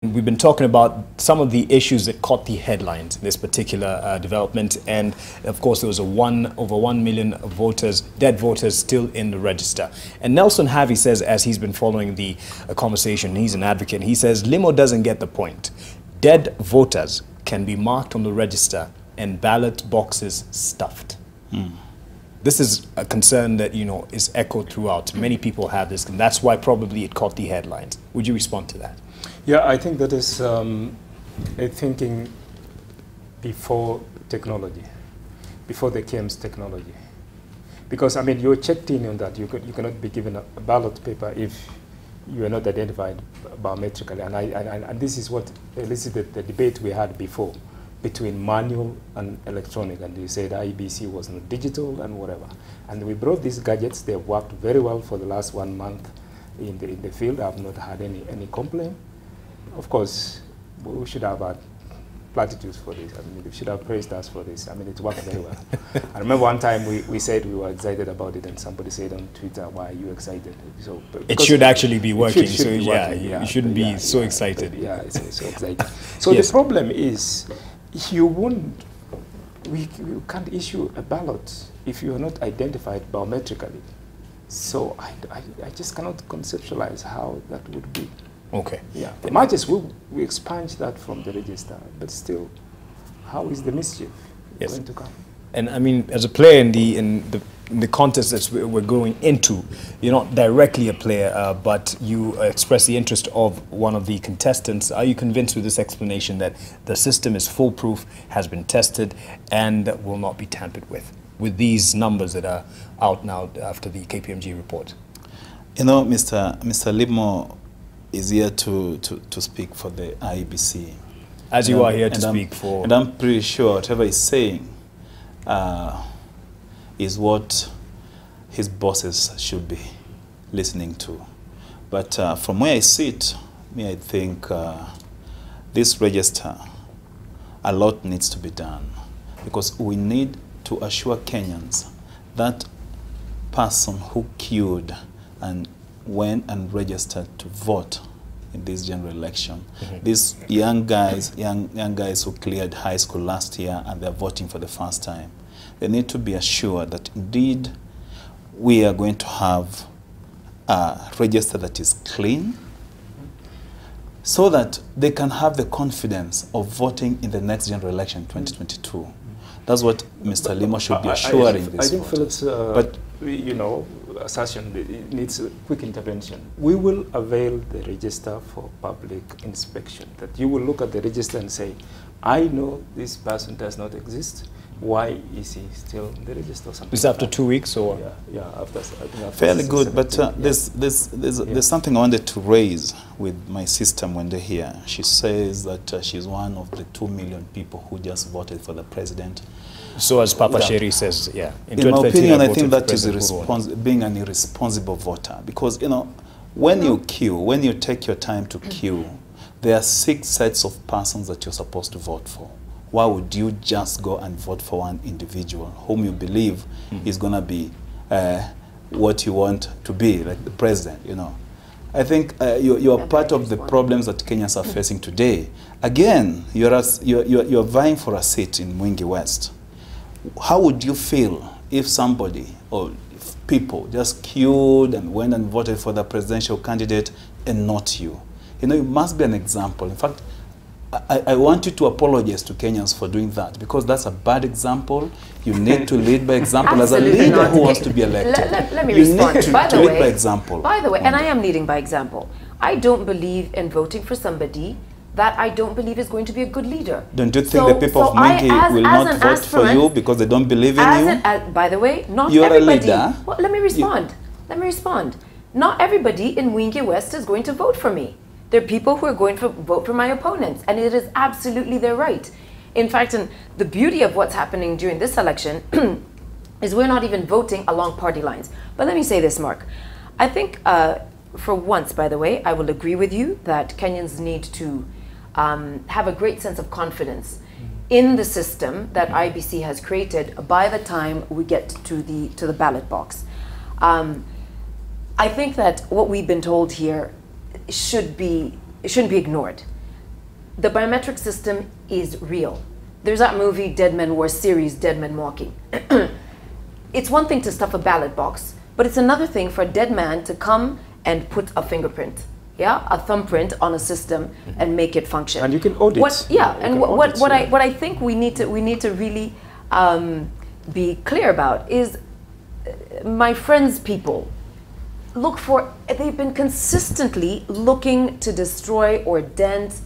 We've been talking about some of the issues that caught the headlines in this particular development, and of course there was over 1 million voters, dead voters, still in the register. And Nelson Harvey says, as he's been following the conversation, he's an advocate, he says Limo doesn't get the point. Dead voters can be marked on the register and ballot boxes stuffed. This is a concern that, you know, is echoed throughout. Many people have this, and that's why probably it caught the headlines. Would you respond to that? Yeah, I think that is a thinking before technology, before the CAMS technology. Because, I mean, you're checked in on that. You cannot be given a ballot paper if you are not identified biometrically. And this is what elicited the debate we had before between manual and electronic. And you said IEBC was not digital and whatever. And we brought these gadgets. They've worked very well for the last 1 month in the field. I've not had any complaint. Of course, we should have had platitudes for this. I mean, they should have praised us for this. I mean, it worked very well. I remember one time we said we were excited about it, and somebody said on Twitter, "Why are you excited?" So it should actually be working. Should so be yeah, working, you shouldn't be so excited. Yeah, it's so excited. So yes. The problem is, you can't issue a ballot if you are not identified biometrically. So I just cannot conceptualize how that would be. Okay. Yeah. The matches we expunge that from the register, but still, how is the mischief going to come? And I mean, as a player in the contest that we're going into, you're not directly a player, but you express the interest of one of the contestants. Are you convinced with this explanation that the system is foolproof, has been tested, and will not be tampered with these numbers that are out now after the KPMG report? You know, Mr. Limo is here to speak for the IEBC. As you are here to speak for... And I'm pretty sure whatever he's saying is what his bosses should be listening to. But from where I sit, I think this register, a lot needs to be done, because we need to assure Kenyans that person who queued and went and registered to vote in this general election. These young guys who cleared high school last year and they're voting for the first time, they need to be assured that indeed we are going to have a register that is clean, so that they can have the confidence of voting in the next general election 2022. That's what Mr. Limo should be assuring this. I think Philip's you know, assertion needs a quick intervention. We will avail the register for public inspection. That you will look at the register and say, I know this person does not exist. Why is he still in the register? Is after 2 weeks or? Yeah, after, I think after fairly good, but there's something I wanted to raise with my sister Mwende here. She says that she's one of the 2 million people who just voted for the president. So as Papa Sheri says, yeah. In my opinion, I think that is being an irresponsible voter, because, you know, when you queue, when you take your time to queue, there are 6 sets of persons that you're supposed to vote for. Why would you just go and vote for one individual whom you believe is going to be what you want to be, like the president, you know? I think you're part of the problems that Kenyans are facing today. Again, you're vying for a seat in Mwingi West. How would you feel if somebody or if people just queued and went and voted for the presidential candidate and not you? You know, you must be an example. In fact, I want you to apologize to Kenyans for doing that, because that's a bad example. You need to lead by example. As a leader who wants to be elected. Let me respond. Need to lead by example. By the way, and I am leading by example. I don't believe in voting for somebody that I don't believe is going to be a good leader. Don't you think the people of Mwingi will not vote for you because they don't believe in you? By the way, not You're everybody. A leader. Well, let me respond. Let me respond. Not everybody in Mwingi West is going to vote for me. There are people who are going to vote for my opponents, and it is absolutely their right. In fact, and the beauty of what's happening during this election is we're not even voting along party lines. But let me say this, Mark. I think for once, by the way, I will agree with you that Kenyans need to have a great sense of confidence in the system that IEBC has created by the time we get to the ballot box. I think that what we've been told here shouldn't be ignored. the biometric system is real. There's that movie, Dead Men War series, Dead Men Walking. It's one thing to stuff a ballot box, but it's another thing for a dead man to come and put a fingerprint, a thumbprint on a system and make it function. And you can audit. What I think we need to really be clear about is, my friends, people, they've been consistently looking to destroy or dent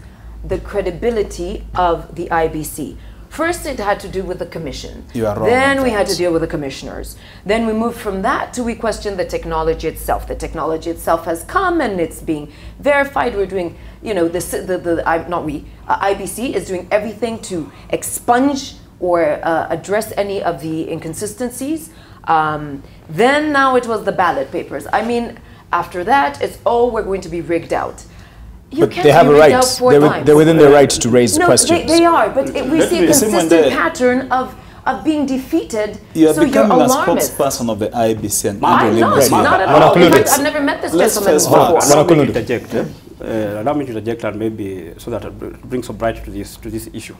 the credibility of the IEBC. First, it had to do with the commission. You are wrong. Then we had to deal with the commissioners. Then we moved from that to we questioned the technology itself. The technology itself has come and it's being verified. We're doing, IEBC is doing everything to expunge or address any of the inconsistencies. Then now it was the ballot papers. I mean, after that, it's, we're going to be rigged out. But they have a right. They're within their right to raise questions. They are, but we see a consistent pattern of being defeated. You're so becoming you're a spokesperson of the IEBC. And I'm not at all. In fact, I've never met this gentleman before. Allow me to interject and maybe so that it brings some bright to this issue.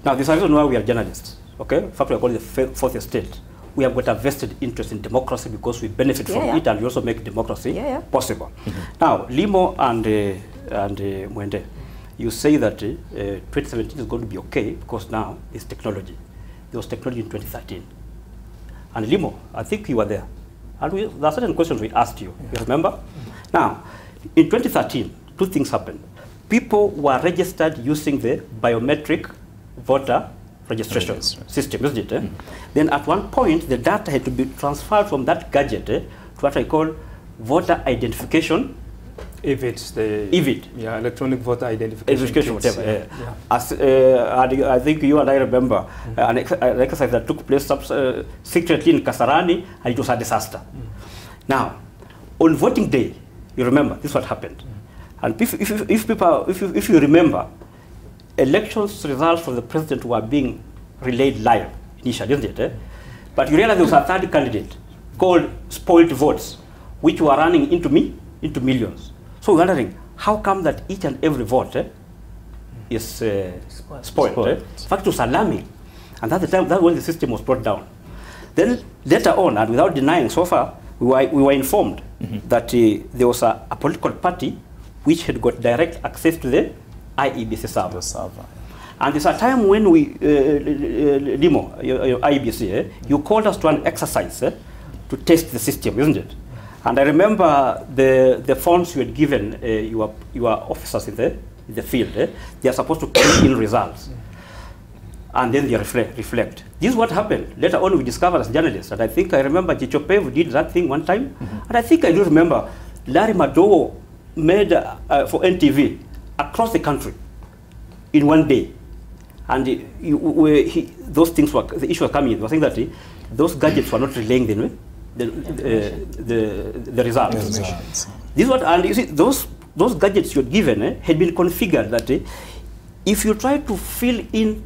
Now, this is the reason why we are journalists. Okay, in fact, we are called the fourth estate. We have got a vested interest in democracy because we benefit from it, and we also make democracy possible. Now, Limo and Mwende, you say that 2017 is going to be okay because now it's technology. There was technology in 2013. And Limo, I think you were there. And there are certain questions we asked you. You remember? Now, in 2013, two things happened. People were registered using the biometric voter registration system, isn't it? Then at one point, the data had to be transferred from that gadget to what I call voter identification. If it's the electronic voter identification, whatever. As, I think you and I remember an exercise that took place secretly in Kasarani, and it was a disaster. Now, on voting day, you remember this is what happened. And if you remember, elections results for the president were being relayed live initially, isn't it? But you realize there was a third candidate called spoiled votes, which were running into millions. So we're wondering, how come that each and every vote is spoiled? In fact, it was alarming. And that's the time, that's when the system was brought down. Then later on, and without denying so far, we were informed that there was a political party which had got direct access to the IEBC server. And there's a time when we, Limo, IEBC, you called us to an exercise to test the system, isn't it? And I remember the phones you had given your officers in the field. They are supposed to key in results. And then they reflect. This is what happened. Later on, we discovered as journalists, and I think I remember Jichopev did that thing one time. And I think I do remember Larry Madowo made for NTV across the country in one day. And those things were, the issue was coming in. They were saying that those gadgets were not relaying the results. This is what, and you see, those gadgets you had given had been configured that if you try to fill in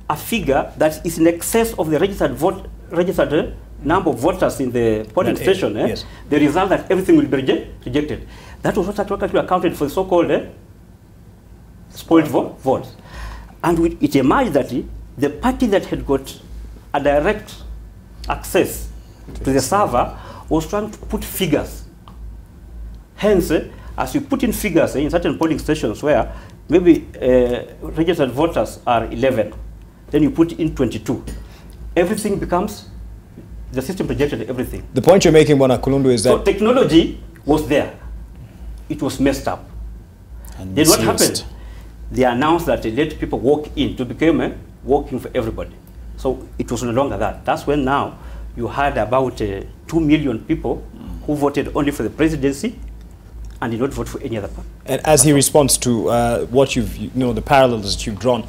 a figure that is in excess of the registered number of voters in the polling station, the result that everything will be rejected. That was what actually accounted for the so-called spoiled votes. And it emerged that the party that had got a direct access to the server was trying to put figures. Hence, as you put in figures in certain polling stations where maybe registered voters are 11, then you put in 22. Everything becomes, the system projected everything. The point you're making, Bwana Kulundu, is that... So technology was there. It was messed up. And then what happened? They announced that they let people walk in to become working for everybody. So it was no longer that. That's when now you had about 2 million people who voted only for the presidency and did not vote for any other party. And as he responds to what the parallels that you've drawn,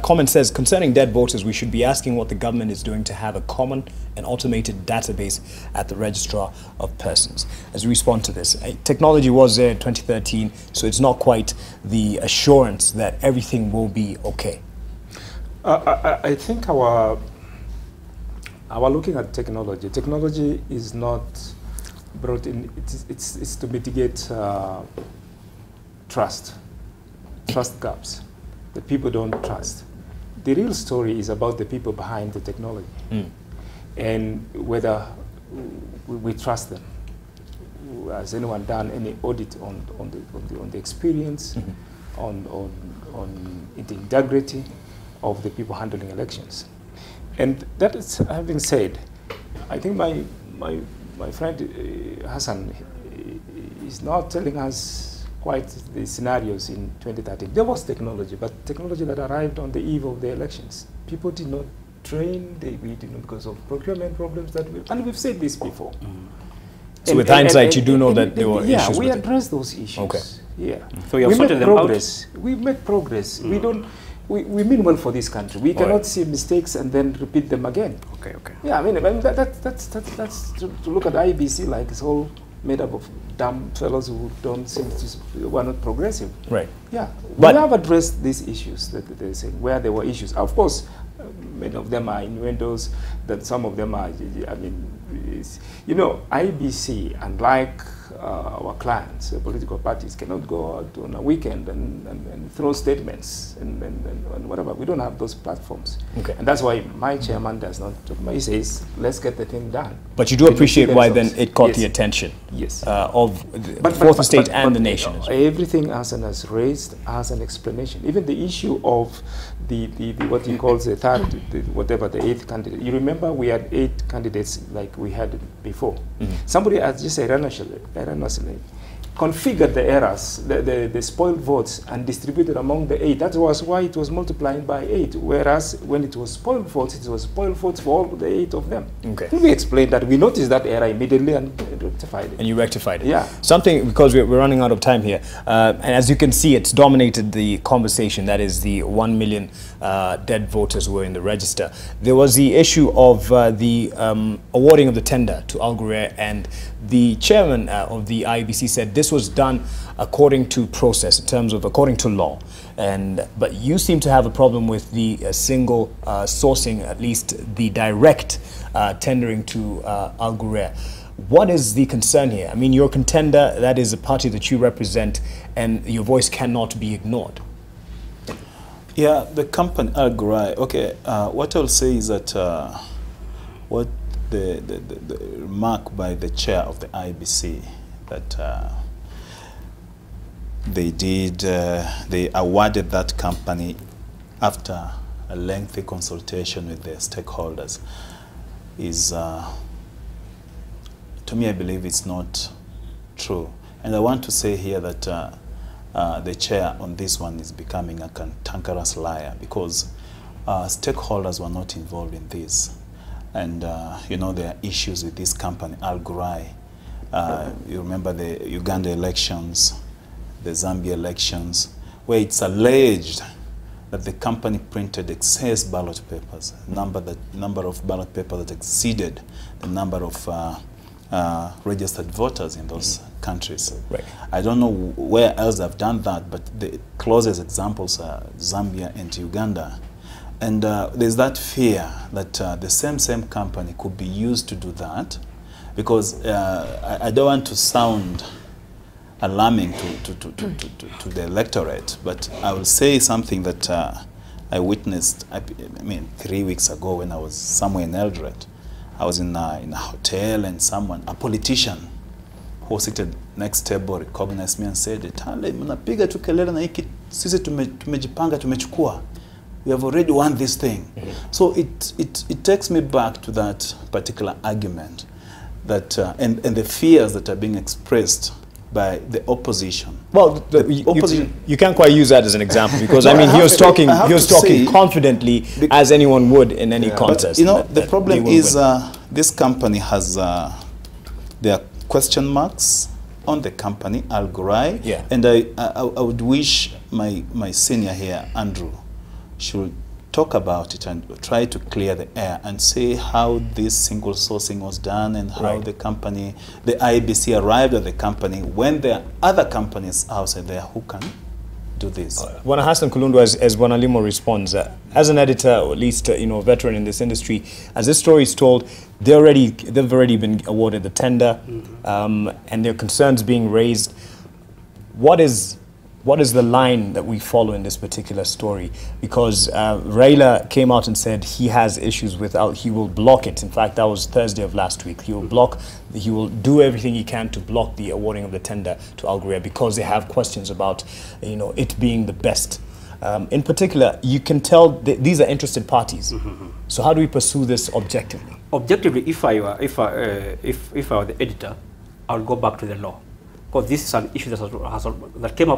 comment says, concerning dead voters, we should be asking what the government is doing to have a common and automated database at the registrar of persons. As we respond to this, technology was there in 2013, so it's not quite the assurance that everything will be okay. I think our looking at technology is not brought in, it's to mitigate trust. trust gaps, that people don't trust. The real story is about the people behind the technology and whether we trust them. Has anyone done any audit on the experience, on the integrity of the people handling elections? And that is, having said, I think my friend Hassan is now telling us quite the scenarios in 2013. There was technology, but technology that arrived on the eve of the elections. People did not train, we did not, because of procurement problems and we've said this before. So with hindsight, you do know that there were issues. Yeah, we addressed those issues. Okay. Yeah. So we made progress. We made progress. We don't. We mean well for this country. We cannot see mistakes and then repeat them again. Okay. Okay. Yeah, I mean that's to look at IEBC like it's all made up of dumb fellows who don't seem to, who are not progressive. Right. Yeah. But we have addressed these issues that they're saying, where there were issues. Of course, many of them are innuendos, that some of them are, I mean, you know, IEBC, unlike our clients, political parties, cannot go out on a weekend and throw statements and whatever. We don't have those platforms. Okay. And that's why my chairman does not, he says, let's get the thing done. But you do appreciate why then it caught the attention of the fourth estate and the nation as well. Everything Hassan has raised has an explanation. Even the issue of the what he calls the third, the eighth candidate. You remember we had 8 candidates like we had before. Somebody has just erroneously configured the errors, the spoiled votes, and distributed among the 8. That was why it was multiplying by 8. Whereas when it was spoiled votes, it was spoiled votes for all the 8 of them. Okay. We explained that. We noticed that error immediately and rectified it. And you rectified it. Yeah. Something, because we're running out of time here, and as you can see, it's dominated the conversation. That is the 1 million dead voters who were in the register. There was the issue of the awarding of the tender to Al Ghurair, and the chairman of the IEBC said this was done according to process, in terms of according to law. But you seem to have a problem with the single sourcing, at least the direct tendering to Al Ghurair. What is the concern here? I mean, your contender, that is a party that you represent, and your voice cannot be ignored. Yeah, the company Al Ghurair. Okay, what I'll say is that what the remark by the chair of the IEBC that they awarded that company after a lengthy consultation with their stakeholders is, to me, I believe it's not true. And I want to say here that the chair on this one is becoming a cantankerous liar, because stakeholders were not involved in this. And, you know, there are issues with this company, Al Ghurair. You remember the Uganda elections, the Zambia elections, where it's alleged that the company printed excess ballot papers, number of ballot papers that exceeded the number of registered voters in those countries. Right. I don't know where else they've done that, but the closest examples are Zambia and Uganda. And there's that fear that the same company could be used to do that, because I don't want to sound alarming to the electorate, but I will say something that I witnessed, I mean, 3 weeks ago when I was somewhere in Eldoret. I was in a hotel, and a politician who was seated next table recognized me and said, "Etale, mnapiga tu kelele na hiki, sisi tumejipanga, tumechukua. We have already won this thing." So it takes me back to that particular argument, that and the fears that are being expressed by the opposition. Well, you can't quite use that as an example, because I mean, he was talking confidently, as anyone would in any contest. But, you know, the problem is this company has there are question marks on the company, Al Ghurair. Yeah. And I would wish my senior here, Andrew, should talk about it and try to clear the air and say how this single sourcing was done, and how the company, the IEBC, arrived at the company when there are other companies outside there who can do this. Bwana Hassan Kulundu, as Bwana Limo responds, as an editor, or at least you know, a veteran in this industry, as this story is told, they've already been awarded the tender, and there are concerns being raised. What is what is the line that we follow in this particular story? Because Raila came out and said he has issues with, he will block it. In fact, that was Thursday of last week. He will do everything he can to block the awarding of the tender to Al Ghurair because they have questions about, it being the best. In particular, you can tell these are interested parties. So how do we pursue this objectively? Objectively, if I were the editor, I would go back to the law. Because this is an issue that came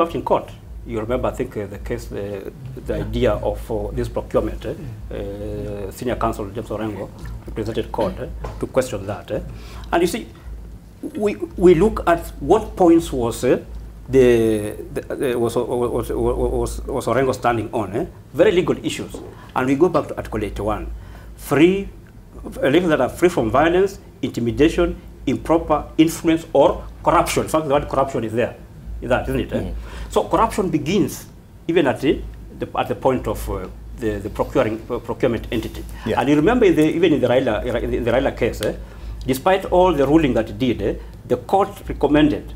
up in court. You remember, I think, the case, the idea of this procurement. Senior counsel James Orengo represented court to question that. And you see, we look at what points was Orengo standing on, very legal issues, and we go back to Article 81, elections that are free from violence, intimidation, improper influence, or corruption. In fact, the word corruption is there, isn't it? So corruption begins even at the point of the procurement entity. Yeah. And you remember, even in the Raila case, despite all the ruling that it did, the court recommended,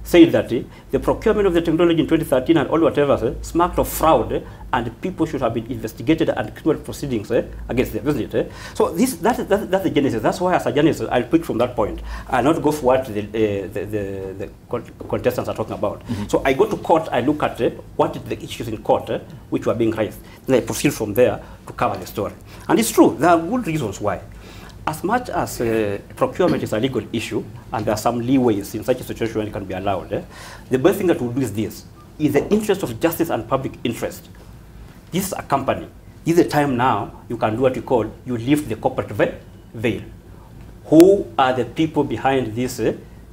saying that the procurement of the technology in 2013 and all whatever smacked of fraud, and people should have been investigated and criminal proceedings against them, isn't it? So that's the genesis. That's why, as a genesis, I'll pick from that point. I'll not go for what the contestants are talking about. So I go to court, I look at what are the issues in court which were being raised. Then I proceed from there to cover the story. And it's true, there are good reasons why. As much as procurement is a legal issue, and there are some leeways in such a situation when it can be allowed, the best thing that we'll do is this, is the interest of justice and public interest. This is a company. This is the time now you can do what you call, you lift the corporate veil. Who are the people behind this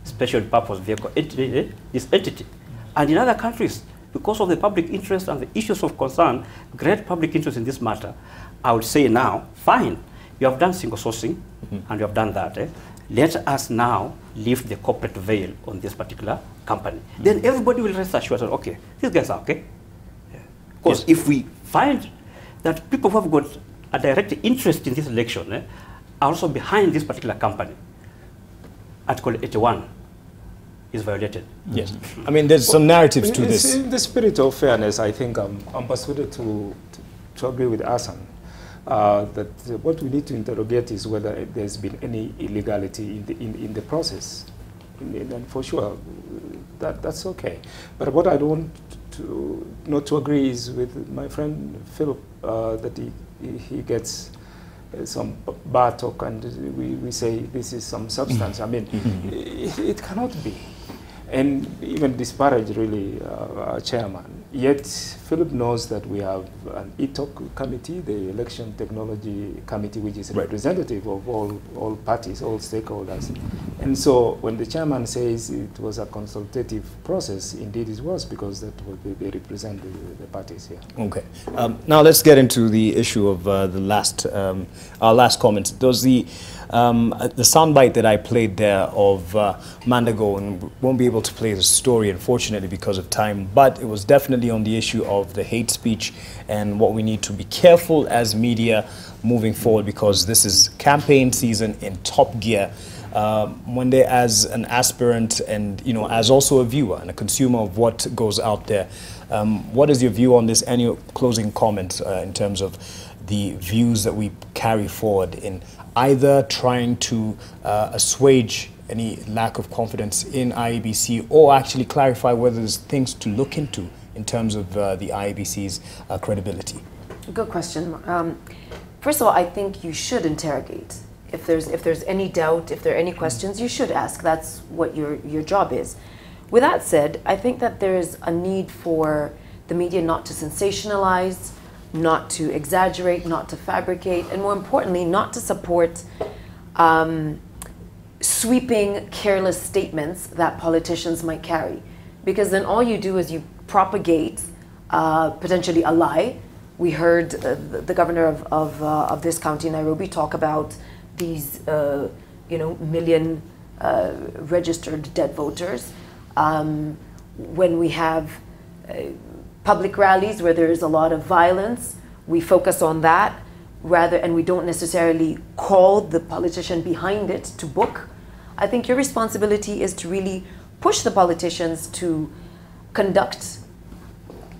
special purpose vehicle, this entity? And in other countries, because of the public interest and the issues of concern, great public interest in this matter, I would say now, fine. You have done single sourcing, and you have done that. Let us now lift the corporate veil on this particular company. Then everybody will rest assured that, okay, these guys are okay. Because if we find that people who have got a direct interest in this election are also behind this particular company, Article 81 is violated. Yes. I mean, there's some narratives to this. In the spirit of fairness, I think I'm persuaded to agree with Hassan. That what we need to interrogate is whether there's been any illegality in the process, and for sure that's okay. But what I don't want not to agree is with my friend Philip, that he gets some bar talk and we say this is some substance. I mean, it cannot be, and even disparage really our chairman. Yet Philip knows that we have an ETOC committee, the Election Technology Committee, which is representative of all parties, all stakeholders. And so when the chairman says it was a consultative process, indeed it was, because that they represent the parties here. Okay. Now let's get into the issue of our last comment. There was the soundbite that I played there of Mandago, and won't be able to play the story, unfortunately, because of time, but it was definitely on the issue of the hate speech and what we need to be careful as media moving forward, because this is campaign season in top gear. Mwende, as an aspirant and as also a viewer and a consumer of what goes out there, what is your view on this? Any closing comments in terms of the views that we carry forward in either trying to assuage any lack of confidence in IEBC, or actually clarify whether there's things to look into in terms of the IEBC's credibility? Good question. First of all, I think you should interrogate. If there's any doubt, if there are any questions, you should ask. That's what your job is. With that said, I think that there's a need for the media not to sensationalize, not to exaggerate, not to fabricate, and more importantly, not to support sweeping, careless statements that politicians might carry. Because then all you do is you propagate potentially a lie. We heard the governor of this county, Nairobi, talk about these million registered dead voters. When we have public rallies where there is a lot of violence, we focus on that and we don't necessarily call the politician behind it to book. I think your responsibility is to really push the politicians to conduct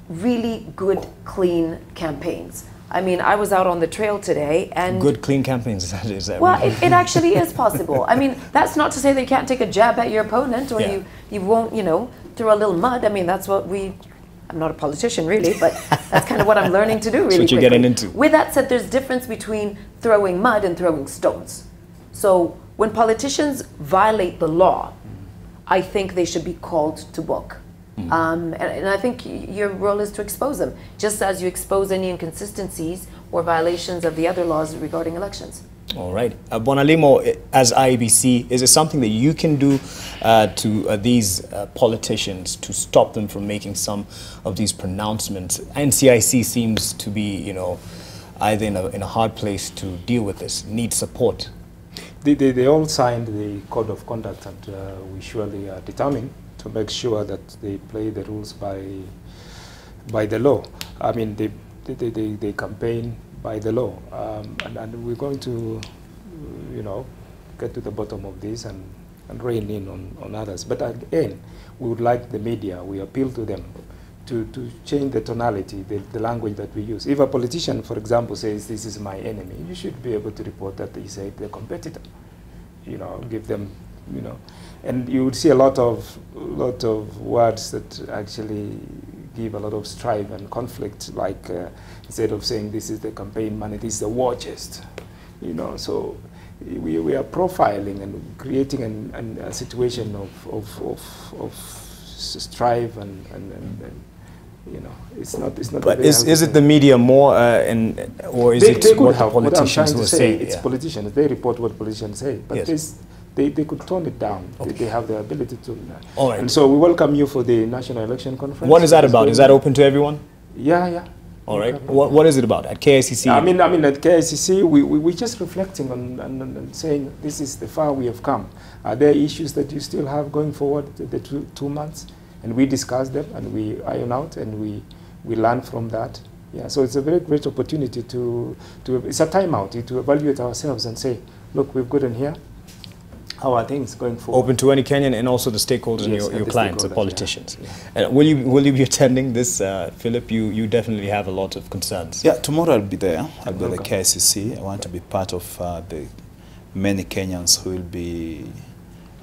really good, clean campaigns. I mean, I was out on the trail today and... Good, clean campaigns, is that well, it actually is possible. I mean, that's not to say that you can't take a jab at your opponent or you won't, you know, throw a little mud. I mean, that's what I'm not a politician really, but that's kind of what I'm learning to do really That's what you're getting into. With that said, there's difference between throwing mud and throwing stones. So when politicians violate the law, I think they should be called to book. And I think your role is to expose them, just as you expose any inconsistencies or violations of the other laws regarding elections. All right. Bwana Limo, as IEBC, is there something that you can do to these politicians to stop them from making some of these pronouncements? NCIC seems to be, you know, either in a hard place to deal with this, need support. They all signed the code of conduct, and we surely are determined to make sure that they play the rules by the law. I mean, they campaign by the law, and we're going to, you know, get to the bottom of this and rein in on others. But again, we would like the media, we appeal to them to change the tonality, the language that we use. If a politician, for example, says this is my enemy, you should be able to report that he said the competitor. You know, give them, you know, and you would see a lot of words that actually give a lot of strife and conflict, like instead of saying this is the campaign money, this is the war chest, you know. So we are profiling and creating a situation of strife and you know, it's not. But is it the media more, or is it what the politicians will say? It's politicians. They report what politicians say, but they could tone it down. Okay. They have the ability to. All right. And so we welcome you for the National Election Conference. What is that about? Is that open to everyone? Yeah. All right. What is it about at KICC? I mean at KICC we're just reflecting on saying this is the far we have come. Are there issues that you still have going forward the 2 months? And we discuss them and we iron out and we learn from that. Yeah, so it's a very great opportunity to it's a timeout to evaluate ourselves and say, look, we've gotten here. How are things going forward? Open to any Kenyan and also the stakeholders and your clients, the politicians. Yeah. Will you be attending this, Philip? You definitely have a lot of concerns. Yeah, tomorrow I'll be there. I'll be at the KICC. I want to be part of the many Kenyans who will be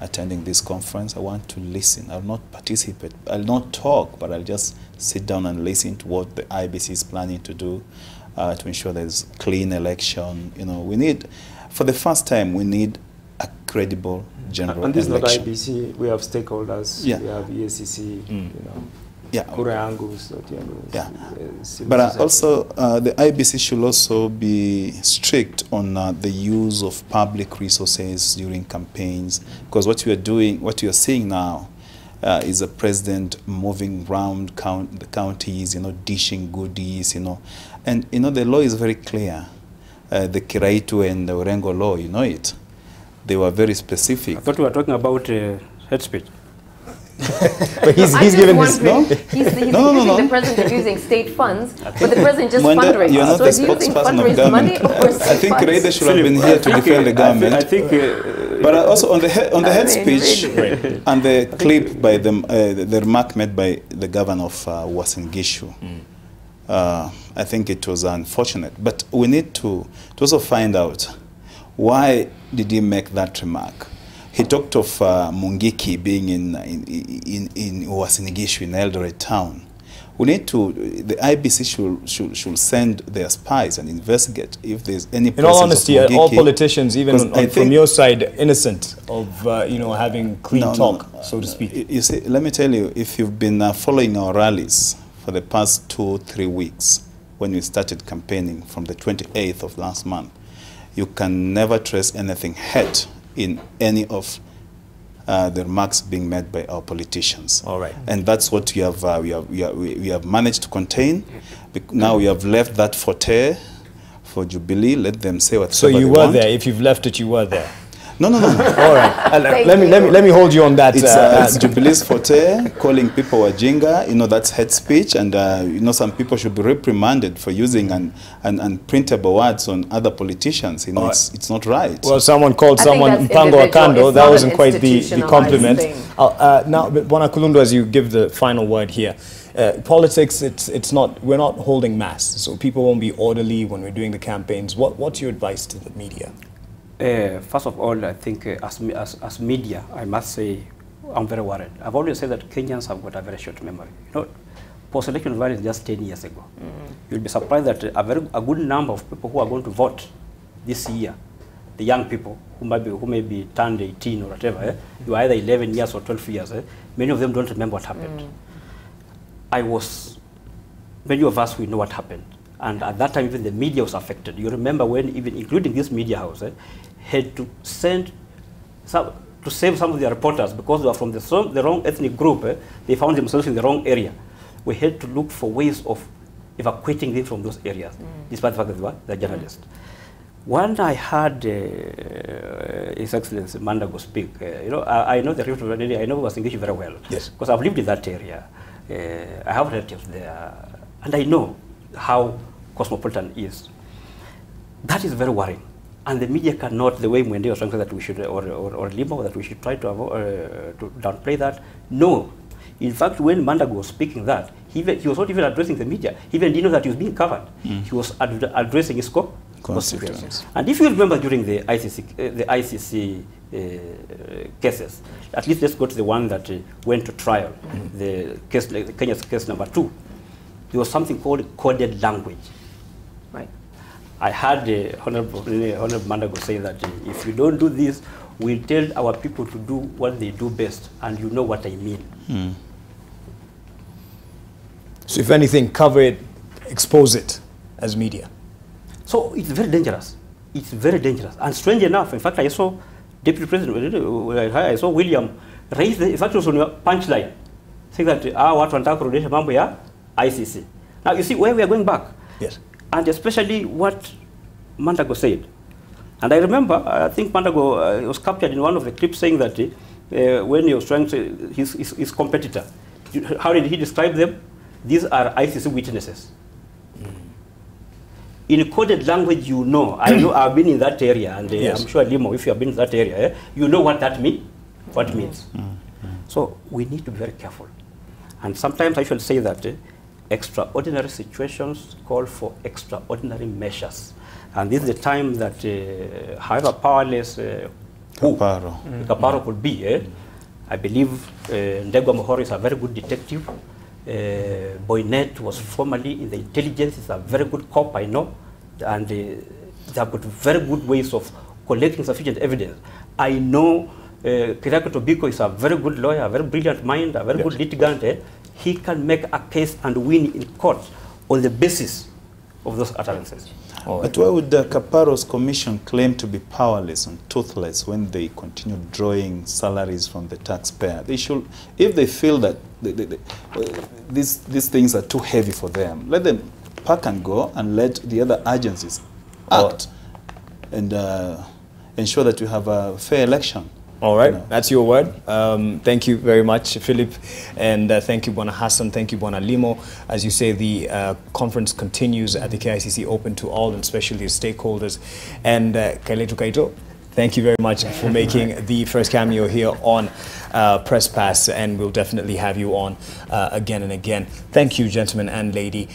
attending this conference. I want to listen. I'll not participate. I'll not talk, but I'll just sit down and listen to what the IEBC is planning to do to ensure there's clean election. You know, we need, for the first time, we need a credible general election. And this is not IEBC. We have stakeholders. Yeah. We have EACC. You know. Yeah. Yeah. But also, the IEBC should also be strict on the use of public resources during campaigns, because what you are doing, what you are seeing now, is a president moving around the counties, you know, dishing goodies, you know, and you know the law is very clear. The Kiraitu and the Orengo law, you know it. They were very specific. I thought we were talking about hate speech. But he's giving this, no? He's accusing the president of using state funds, but the president just Mwende, fundraising. you're not the spokesperson of government. I think Raida should have been here to defend the government. I think but also on the head speech and the clip by the remark made by the governor of Uasin Gishu, I think it was unfortunate. But we need to also find out why did he make that remark. He talked of Mungiki being in Uasin Gishu, in Eldoret town. We need to, the IEBC should send their spies and investigate if there's any presence. In all honesty, are all politicians, even from your side, innocent of you know, having clean talk, so to speak? You see, let me tell you, if you've been following our rallies for the past 2-3 weeks, when we started campaigning from the 28th of last month, you can never trace anything hate in any of the remarks being made by our politicians. All right. And that's what we have managed to contain. Now we have left that forte for Jubilee. Let them say what. So you were there. If you've left it, you were there. No. All right. Let me hold you on that. It's Jubilee's forte, calling people wajinga. You know, that's hate speech, and you know, some people should be reprimanded for using unprintable words on other politicians. You know, it's not right. Well, someone called someone Mpango Akando. That wasn't quite the compliment. Now, Bwana Kulundu, as you give the final word here, politics, it's not, we're not holding mass, so people won't be orderly when we're doing the campaigns. What's your advice to the media? First of all, I think as media, I must say, I'm very worried. I've always said that Kenyans have got a very short memory. You know, post-election violence just 10 years ago. You'll be surprised that a good number of people who are going to vote this year, the young people who may be turned 18 or whatever, you are either 11 years or 12 years, many of them don't remember what happened. Many of us, we know what happened. And at that time, even the media was affected. You remember when, even including this media house, had to save some of their reporters because they were from the wrong ethnic group. They found themselves in the wrong area. We had to look for ways of evacuating them from those areas, despite the fact that they were the journalists. When I heard His Excellency Mandago speak, you know, I know the Rift Valley, I know he was engaged very well. Yes. Because I've lived in that area. I have relatives there, and I know how cosmopolitan is. That is very worrying. And the media cannot, the way Mwende was trying to say that we should, or Limo, that we should try to downplay that. No. In fact, when Mandago was speaking that, he was not even addressing the media. He even didn't know that he was being covered. He was addressing his constituents. And if you remember during the ICC cases, at least let's go to the one that went to trial, the Kenya's case number 2. There was something called coded language. Right. I heard Honorable Mandago say that if you don't do this, we'll tell our people to do what they do best, and you know what I mean. So if anything, cover it, expose it as media. So it's very dangerous. It's very dangerous. And strange enough, in fact, I saw Deputy President, I saw William raise the, in fact, it was on your punchline, saying that what wanataka kurudisha mambo ya ICC. Now you see where we are going back. Yes. And especially what Mandago said. And I remember, I think Mandago was captured in one of the clips saying that when he was trying to, his competitor, how did he describe them? These are ICC witnesses. In coded language, you know, I know I've been in that area, and I'm sure Limo, if you have been in that area, you know what that means. So we need to be very careful. And sometimes I should say that extraordinary situations call for extraordinary measures. And this is the time that, however powerless Kaparo could be, I believe Ndegwa Mohoro is a very good detective. Boynet was formerly in the intelligence, is a very good cop, I know, and they have got very good ways of collecting sufficient evidence. I know Kirako Tobiko is a very good lawyer, a very brilliant mind, a very good litigant. He can make a case and win in court on the basis of those utterances. But why would Kaparo's commission claim to be powerless and toothless when they continue drawing salaries from the taxpayer? They should, if they feel that these things are too heavy for them, let them pack and go and let the other agencies act and ensure that you have a fair election. All right, that's your word. Thank you very much, Philip, and thank you, Bwana Hassan. Thank you, Bwana Limo. As you say, the conference continues at the KICC, open to all, and especially the stakeholders. And Kailetu Kaito, thank you very much for making the first cameo here on Press Pass, and we'll definitely have you on again and again. Thank you, gentlemen and lady.